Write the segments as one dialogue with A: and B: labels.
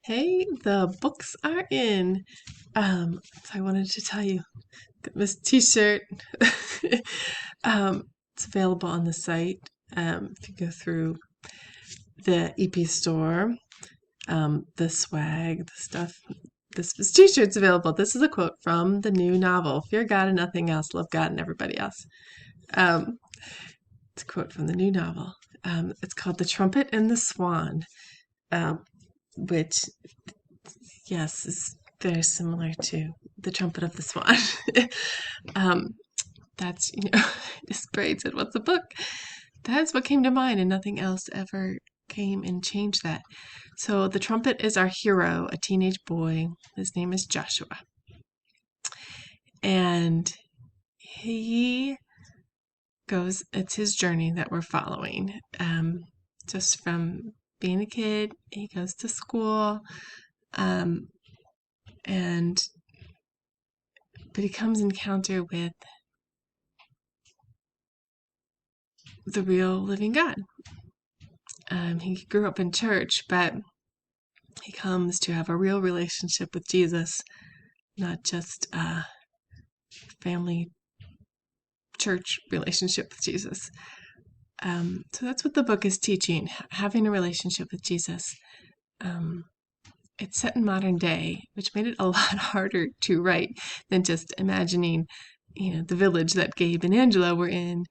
A: Hey, the books are in. So I wanted to tell you, got this t-shirt. It's available on the site. If you go through the EP store, the swag, the stuff, this t-shirt's available. This is a quote from the new novel, Fear God and Nothing Else, Love God and Everybody Else. Um, it's a quote from the new novel. It's called The Trumpet and the Swan, which yes, is very similar to the trumpet of the swan. um, that's, just Braid said, "What's the book?" That's what came to mind, and nothing else ever came and changed that. So the trumpet is our hero, a teenage boy. His name is Joshua, and he goes. It's his journey that we're following. Just from being a kid, he goes to school, um, and but he comes encounter with the real living God. He grew up in church, but he comes to have a real relationship with Jesus, not just a family church relationship with Jesus. So that's what the book is teaching, having a relationship with Jesus. Um, it's set in modern day, which made it a lot harder to write than just imagining, the village that Gabe and Angela were in.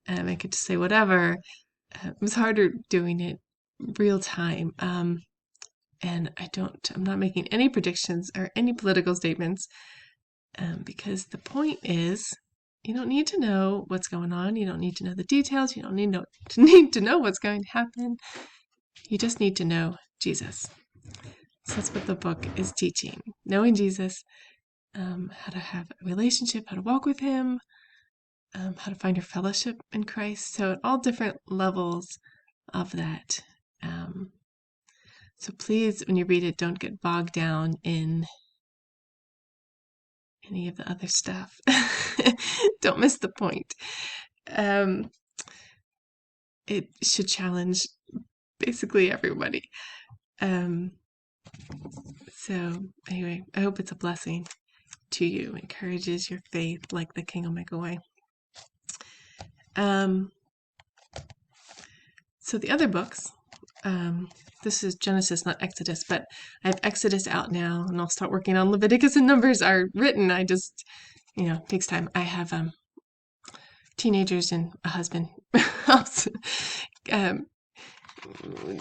A: I could just say whatever. It was harder doing it real time. And I'm not making any predictions or any political statements, because the point is, you don't need to know what's going on. You don't need to know the details. You don't need to know what's going to happen. You just need to know Jesus. So that's what the book is teaching. Knowing Jesus, how to have a relationship, how to walk with him, how to find your fellowship in Christ. So at all different levels of that. So please, when you read it, don't get bogged down in any of the other stuff. Don't miss the point. Um, it should challenge basically everybody. Um, so anyway, I hope it's a blessing to you, encourages your faith like the King will make a way. So the other books, this is Genesis, not Exodus, but I have Exodus out now, and I'll start working on Leviticus, and Numbers are written. I just, takes time. I have teenagers and a husband. um,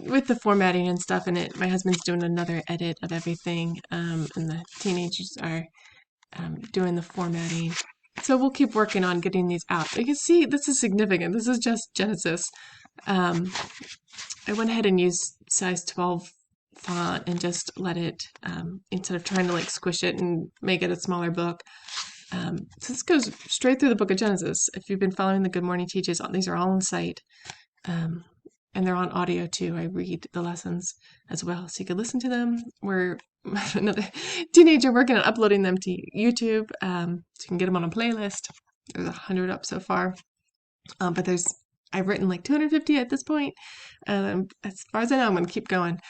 A: with the formatting and stuff in it, my husband's doing another edit of everything, and the teenagers are doing the formatting. So we'll keep working on getting these out. You can see this is significant. This is just Genesis. I went ahead and used size 12 font and just let it, instead of trying to like squish it and make it a smaller book. So this goes straight through the book of Genesis. If you've been following the Good Morning Teaches, these are all on the site. And they're on audio too. I read the lessons as well, so you can listen to them. We're another teenager working on uploading them to YouTube, so you can get them on a playlist. There's 100 up so far, but I've written like 250 at this point. As far as I know, I'm going to keep going.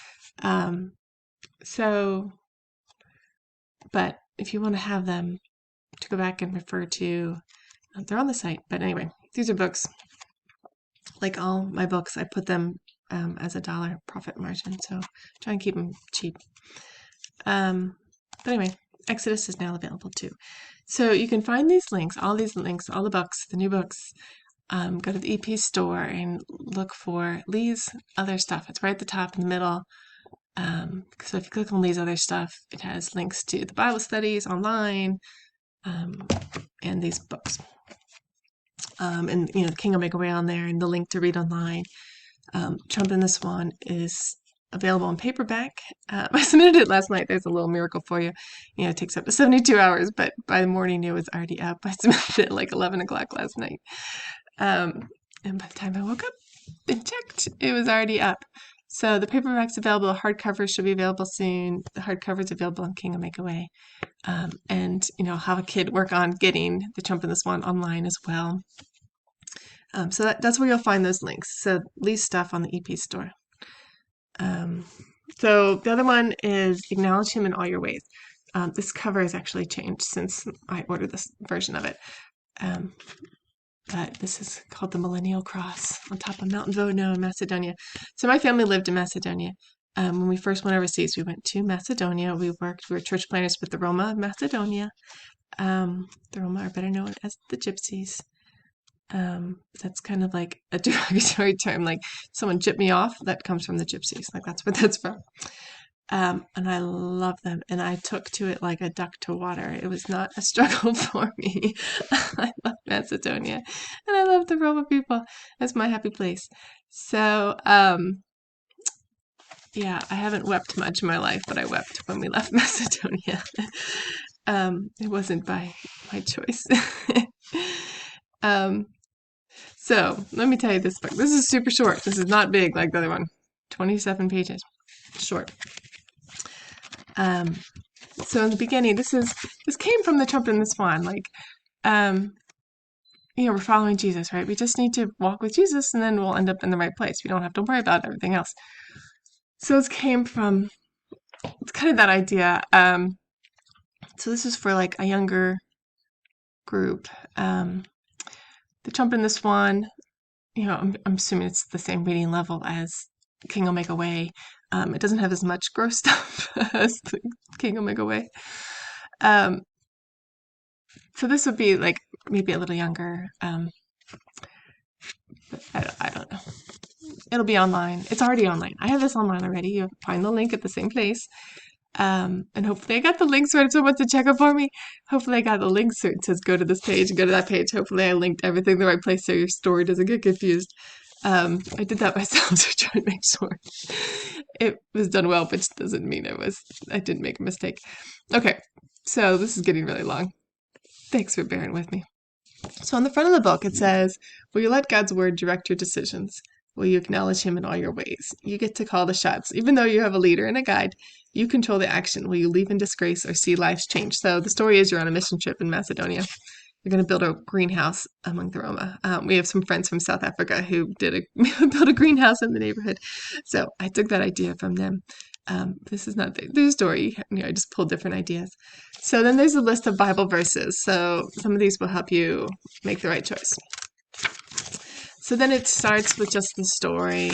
A: But if you want to have them to go back and refer to, they're on the site. But anyway, these are books. Like all my books, I put them as $1 profit margin, so try and keep them cheap. But anyway, Exodus is now available too. So you can find these links, all the books, the new books. Go to the EP store and look for Lee's other stuff. It's right at the top in the middle. So if you click on Lee's other stuff, it has links to the Bible studies online, and these books. And the King will make a way on there, and the link to read online. Trump and the Swan is available in paperback. I submitted it last night. There's a little miracle for you. It takes up to 72 hours, but by the morning it was already up. I submitted it at like 11 o'clock last night. And by the time I woke up and checked, it was already up. So the paperback's available. Hardcover should be available soon. The hardcover's available on King will Make a Way. And have a kid work on getting the Trump and the Swan online as well. So that's where you'll find those links. So Lee's stuff on the EP store. So the other one is Acknowledge Him in All Your Ways. This cover has actually changed since I ordered this version of it. Um, but this is called the Millennial Cross on top of Mount Vodno in Macedonia. So my family lived in Macedonia. When we first went overseas, we went to Macedonia. We were church planners with the Roma of Macedonia. The Roma are better known as the Gypsies. That's kind of like a derogatory term, like someone gypped me off. That comes from the Gypsies, like that's where that's from. And I love them, and I took to it like a duck to water. It was not a struggle for me. I love Macedonia, and I love the Roma people. It's my happy place. So, yeah, I haven't wept much in my life, but I wept when we left Macedonia. It wasn't by my choice. So let me tell you this book. This is super short. This is not big like the other one. 27 pages. Short. So in the beginning, this came from the Trumpet and the Swan. Like, we're following Jesus, right? We just need to walk with Jesus, and then we'll end up in the right place. We don't have to worry about everything else. So it's kind of that idea. So this is for like a younger group. The Trumpet and the Swan. I'm assuming it's the same reading level as King will Make a Way. It doesn't have as much gross stuff as the King will Make a Way. So this would be like maybe a little younger. But I don't know. It'll be online. It's already online. I have this online already. You find the link at the same place. And hopefully I got the links right if someone wants to check it for me. Hopefully I got the links so it says go to this page and go to that page. Hopefully I linked everything the right place so your story doesn't get confused. I did that myself to try to make sure it was done well, which doesn't mean I didn't make a mistake. Okay, so this is getting really long. Thanks for bearing with me. So on the front of the book it says, will you let God's word direct your decisions? Will you acknowledge him in all your ways? You get to call the shots. Even though you have a leader and a guide, you control the action. Will you leave in disgrace or see lives change? So the story is you're on a mission trip in Macedonia. You're going to build a greenhouse among the Roma. We have some friends from South Africa who built a greenhouse in the neighborhood. So I took that idea from them. This is not their story. I just pulled different ideas. So then there's a list of Bible verses. So some of these will help you make the right choice. So then it starts with just the story.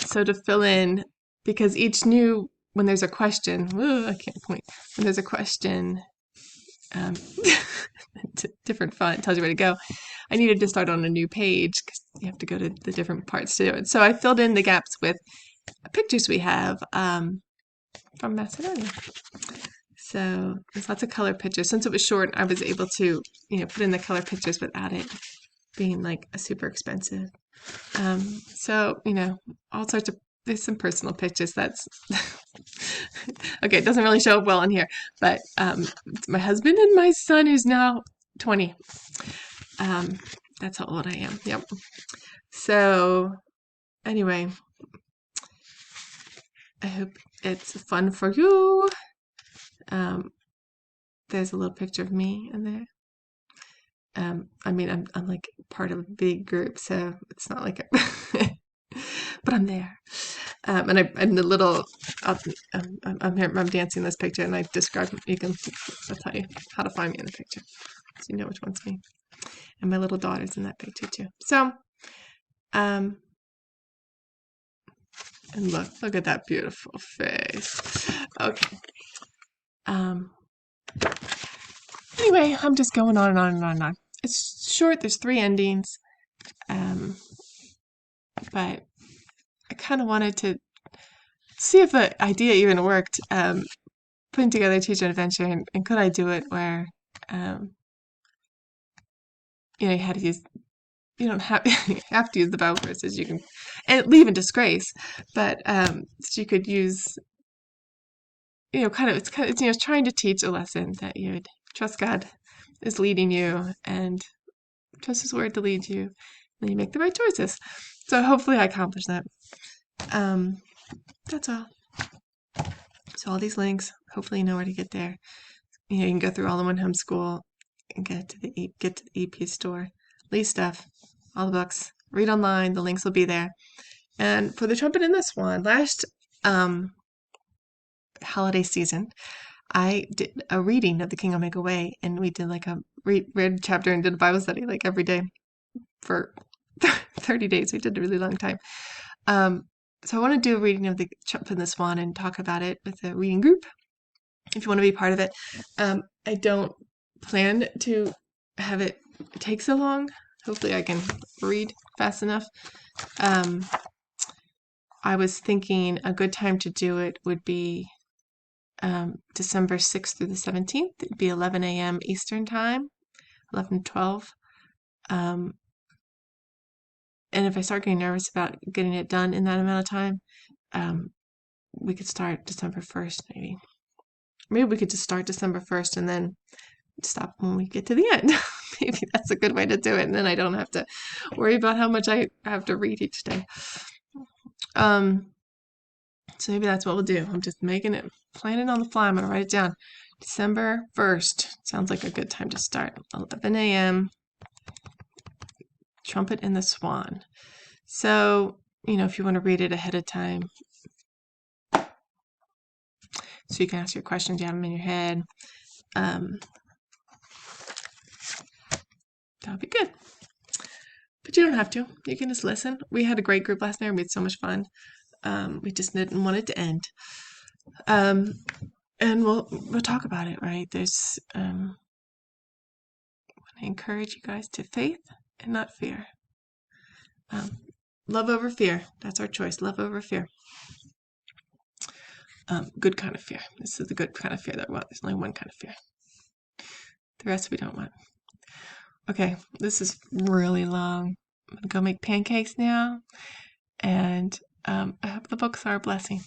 A: So to fill in, because each when there's a question, I can't point. When there's a question, different font tells you where to go. I needed to start on a new page because you have to go to the different parts to do it. So I filled in the gaps with pictures we have from Macedonia. So there's lots of color pictures. Since it was short, I was able to put in the color pictures without it being like a super expensive. So all sorts of, there's some personal pictures. That's okay. It doesn't really show up well in here, but it's my husband and my son who's now 20. That's how old I am. Yep. So anyway, I hope it's fun for you. There's a little picture of me in there. I'm like part of a big group, so it's not like but I'm there. And the little, I'm dancing this picture, and I describe. I'll tell you how to find me in the picture, so you know which one's me. And my little daughter's in that picture too. So, and look at that beautiful face. Okay. Anyway, I'm just going on and on and on and on. It's short. There's 3 endings. But I kind of wanted to see if the idea even worked. Putting together a teacher adventure, and could I do it where, you had to use. You don't have you have to use the Bible verses. You can and leave in disgrace, but so you could use. It's trying to teach a lesson that you would trust God is leading you and trust His word to lead you, and you make the right choices. So hopefully I accomplished that. That's all. So all these links, hopefully you know where to get there. You can go through all in one homeschool and get to the EP store. Lease stuff, all the books. Read online. The links will be there. And for the Trumpet and the Swan, last holiday season, I did a reading of The King will Make a Way, and we did like a read chapter and did a Bible study like every day for 30 days. We did a really long time. So I want to do a reading of the Swan and talk about it with a reading group if you want to be part of it. I don't plan to have it take so long. Hopefully I can read fast enough. I was thinking a good time to do it would be December 6th through the 17th. It'd be 11 a.m. Eastern Time, 11:12. And if I start getting nervous about getting it done in that amount of time, we could start December 1st, maybe. Maybe we could just start December 1st and then stop when we get to the end. Maybe that's a good way to do it, and then I don't have to worry about how much I have to read each day. So maybe that's what we'll do. I'm just planning on the fly. I'm going to write it down. December 1st. Sounds like a good time to start. 11 a.m. Trumpet and the Swan. So, if you want to read it ahead of time, so you can ask your questions, you have them in your head. That'll be good. But you don't have to. You can just listen. We had a great group last night. We had so much fun. We just didn't want it to end. And we'll talk about it, right? There's I want to encourage you guys to faith and not fear. Love over fear. That's our choice. Love over fear. Good kind of fear. This is the good kind of fear that we want. There's only one kind of fear. The rest we don't want. Okay, this is really long. I'm gonna go make pancakes now, and I hope the books are a blessing.